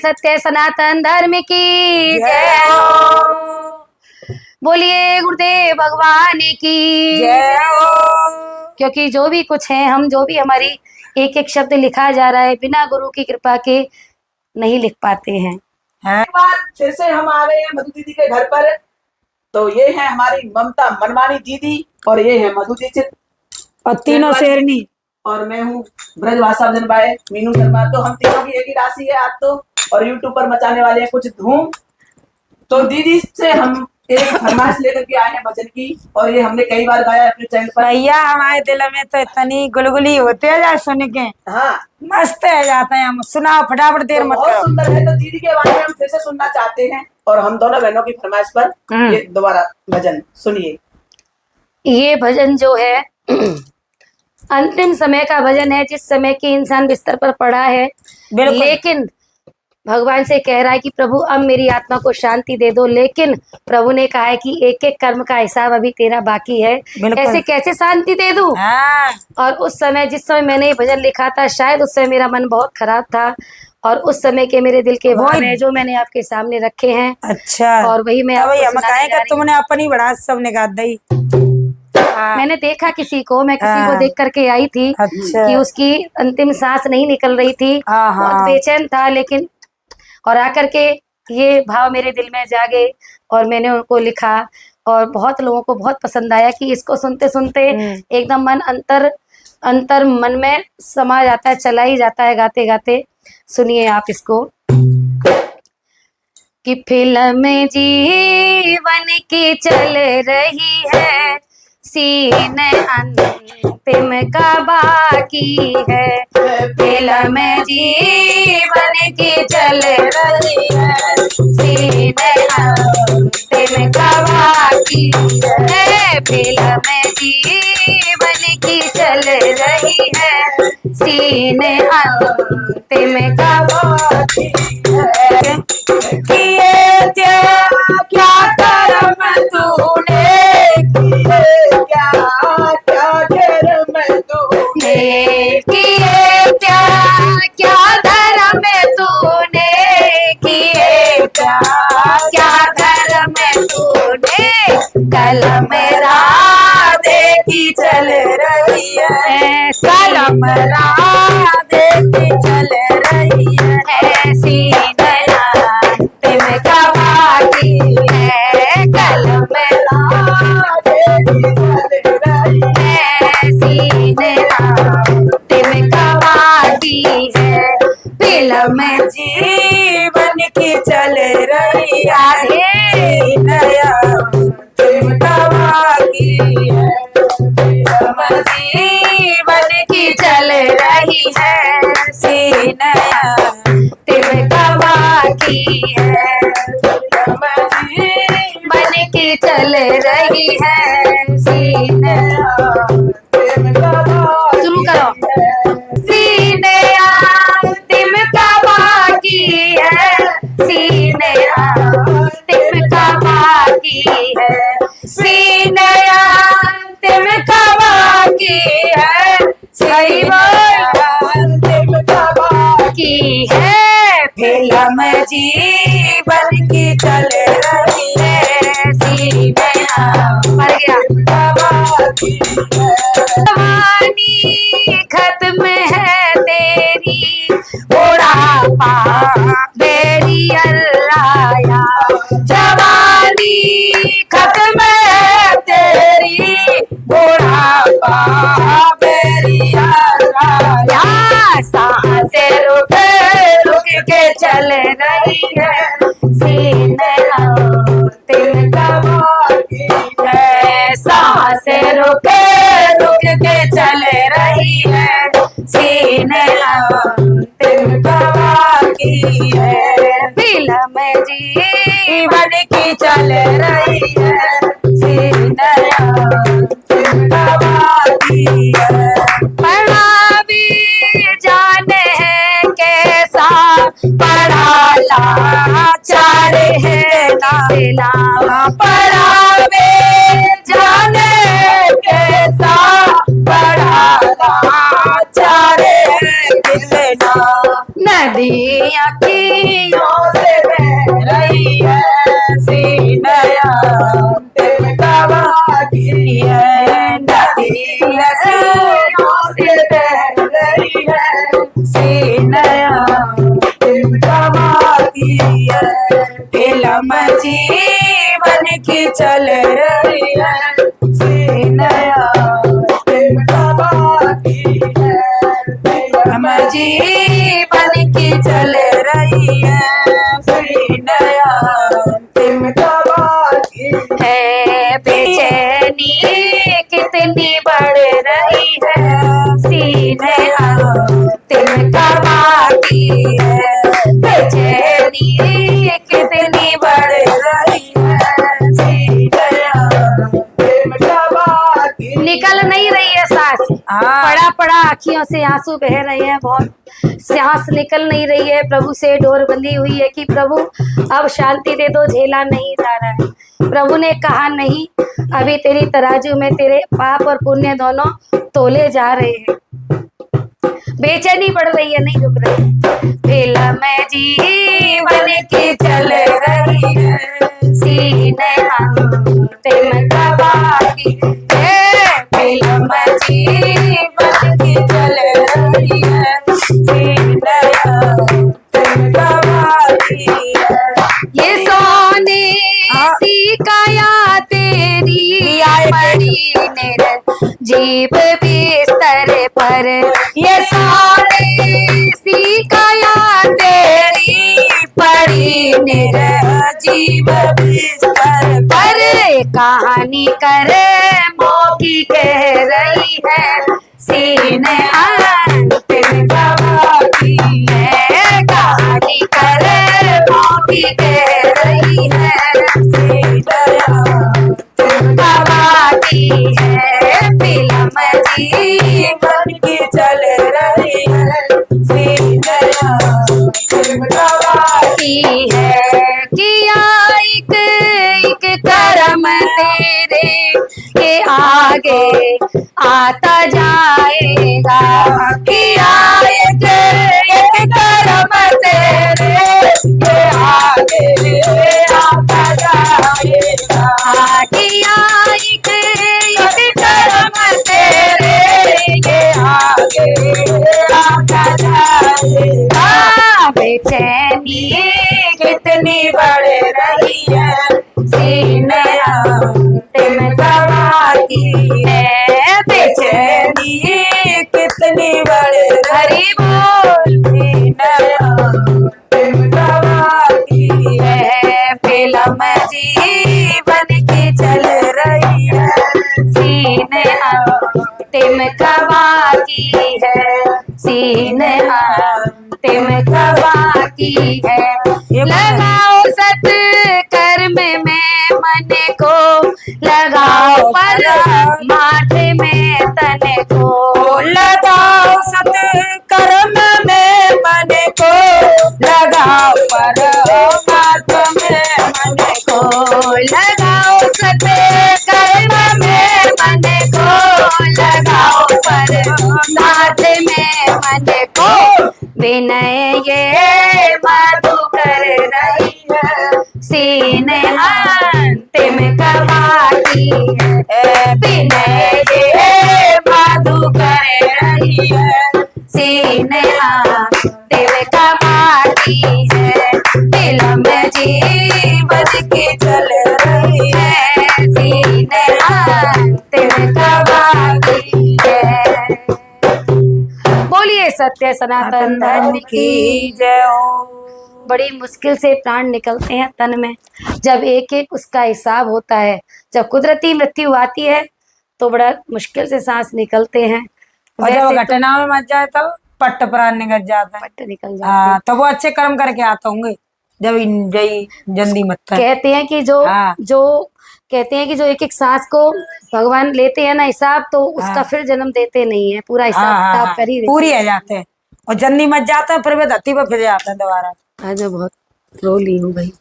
सत्य सनातन धर्म की जय हो। बोलिए गुरुदेव भगवान की जय हो। क्योंकि जो भी कुछ है, हम जो भी हमारी एक एक शब्द लिखा जा रहा है, बिना गुरु की कृपा के नहीं लिख पाते हैं। एक बार फिर से हम आ गए हैं मधु दीदी के घर पर। तो ये है हमारी ममता मनमानी दीदी और ये है मधु दीक्षित और तीनों शेरनी, और मैं हूँ ब्रजभाषा जनबाई मीनू शर्मा। तो हम तीनों की एक ही राशि है आज तो, और यूट्यूब पर मचाने वाले हैं कुछ धूम। तो दीदी से हम एक फरमाइश लेकर के आए हैं भजन की, और ये हमने कई बार गाया अपने चैनल पर। भैया हमारे दिल में तो इतनी गुलगुली होते है जाए सुन के। हाँ, मस्त है जाते हैं हम। सुनाओ फटाफट, देर मत बहुत करो। सुंदर है। तो दीदी के बारे में हम फिर से सुनना चाहते हैं, और हम दोनों बहनों की फरमाइश पर ये दोबारा भजन सुनिए। ये भजन जो है अंतिम समय का भजन है, जिस समय की इंसान बिस्तर पर पड़ा है, लेकिन भगवान से कह रहा है कि प्रभु अब मेरी आत्मा को शांति दे दो। लेकिन प्रभु ने कहा है कि एक एक कर्म का हिसाब अभी तेरा बाकी है, ऐसे कैसे शांति दे दूं। और उस समय, जिस समय मैंने ये भजन लिखा था, शायद उस समय मेरा मन बहुत खराब था, और उस समय के मेरे दिल के भाव है जो मैंने आपके सामने रखे हैं। अच्छा, और वही मैं तुमने अपनी बड़ा सबने गा दी। मैंने देखा किसी को, मैं किसी को देख करके आई थी। अच्छा। कि उसकी अंतिम सांस नहीं निकल रही थी, बहुत बेचैन था। लेकिन और आकर के ये भाव मेरे दिल में जागे और मैंने उनको लिखा, और बहुत लोगों को बहुत पसंद आया कि इसको सुनते सुनते एकदम मन अंतर मन में समा जाता है, चला ही जाता है गाते गाते। सुनिए आप इसको। कि फिल्म जीवन की चल रही है, सीने अंतिम का बाकी है। फिल्म जीवन की चल रही है, सीने अंतिम का बाकी है। फिल्म जीवन की चल रही है, सीने अंतिम का बाकी है। क्या कर्म तूने किए, क्या कर्म तूने किए, क्या धर्म तूने किए, क्या धर्म तूने। कलम राधे की चल रही है, कलम राधे की चल रही है, सीने अंतिम का बाकी है। कलम राधे की चल रही है, सीने अंतिम का बाकी है। फिल्म जीवन की चल रही है, नया अंतिम का बाकी है। फिल्म जीवन की चल रही है, सीने अंतिम का बाकी है। फिल्म जीवन की चल रही है, सीने अंतिम का बाकी। शुरू करो। सीने अंतिम का बाकी है, सीने अंतिम का बाकी है, सीने अंतिम का बाकी है। सही अंतिम का बाकी है। फिल्म जीवन की चल रही है, सीने मर गया बाकी है। जवानी खत्म है तेरी, बुढ़ापा बेरी अल्लाया। जवानी खत्म है तेरी, बुढ़ापा बेरी अल्लाया। सांसें रुक रुक के चल रही है, सीने अंतिम का बाकी है। सांसें रुक रुक के चल रही है, सीने अंतिम का बाकी है। फिल्म जीवन की चल रही है, सीने अंतिम का बाकी है। पढ़ा भी जाने है कैसा, पढ़ा लाचार है ना। पढ़ा भी जाने कैसा, पढ़ा लाचार है कितना। नदियाँ की रस्सियों से बह रही है सीनया अंतिम कवा की है नदी रस्सियों से बह रही है सीनया अंतिम कवा की है फिल्म जीवन की चल रही है सीनया अंतिम कवा की है फिल्म जीवन की चल रही है सीनया अंतिम कवा की है बेचैनी कितनी बढ़ रही है सीने अंतिम कवा की है बेचैनी कितनी बढ़ रही है सीने अंतिम कवा की निकल नहीं रही है सांस पड़ा पड़ा आँखियों से आंसू बह रहे हैं बहुत सांस निकल नहीं रही है प्रभु से डोर बंधी हुई है कि प्रभु अब शांति दे दो झेला नहीं जा रहा है प्रभु ने कहा नहीं अभी तेरी तराजू में तेरे पाप और पुण्य दोनों तोले जा रहे हैं बेचैनी बढ़ रही है नहीं रुक रही फिल्म जीवन की चल रही है सीने अंतिम कवा की है फिल्म जीवन की चल रही है सीने अंतिम कवा की है ये सोने सी काया तेरी पड़ी जीव बिस्तर पर ये सोने सी काया तेरी पड़ी जीव बिस्तर पर कहानी करे मौकी कह रही है सीने अंतिम कवा की है कहानी करे मौकी कह रही है सीने अंतिम कवा की है फिल्म जीवन की चल रही है सीने अंतिम कवा की है किया एक कर्म तेरे के आगे आता जाएगा किया एक कर्म तेरे के आगे आता जाएगा किया एक कर्म तेरे के आगे आता जाएगा बेचैनी कितनी बढ़ रही है सीने अंतिम कवा की है बेचैनी कितनी बढ़ हरी बोल सीने अंतिम कवा की है फिल्म जीवन की चल रही है सीने अंतिम कवा की है सीने अंतिम कवा की है लगाओ सत कर्म में मन को लगाओ पर माथे में तन को लगाओ सत कर्म में मन को लगाओ पर माथे में मन को लगाओ सत कर्म में मन को लगाओ पर माथे में मन को विनय ये मधु कर रही है सीने अंतिम कवा की है विनय ये मधु कर रही है सीने अंतिम कवा की है फिल्म जीवन की चल रही है सीने अंतिम कवा की है बोलिए सत्य सनातन धर्म की जय हो। बड़ी मुश्किल से प्राण निकलते हैं तन में जब एक एक उसका हिसाब होता है जब कुदरती मृत्यु आती है तो बड़ा मुश्किल से सांस निकलते हैं और जब घटना में मच जाए तो पट्ट प्राण निकल जाता है पट्ट निकल जाते हैं। तो वो अच्छे कर्म करके आते होंगे जब जल्दी मत कहते हैं कि जो एक एक सांस को भगवान लेते हैं ना हिसाब तो उसका फिर जन्म देते नहीं है पूरा हिसाब किताब कर ही पूरी है जाते हैं और जल्दी मच जाता है फिर वे धरती पर फिर जाते हैं दोबारा। आज मैं बहुत रो ली हूँ भाई।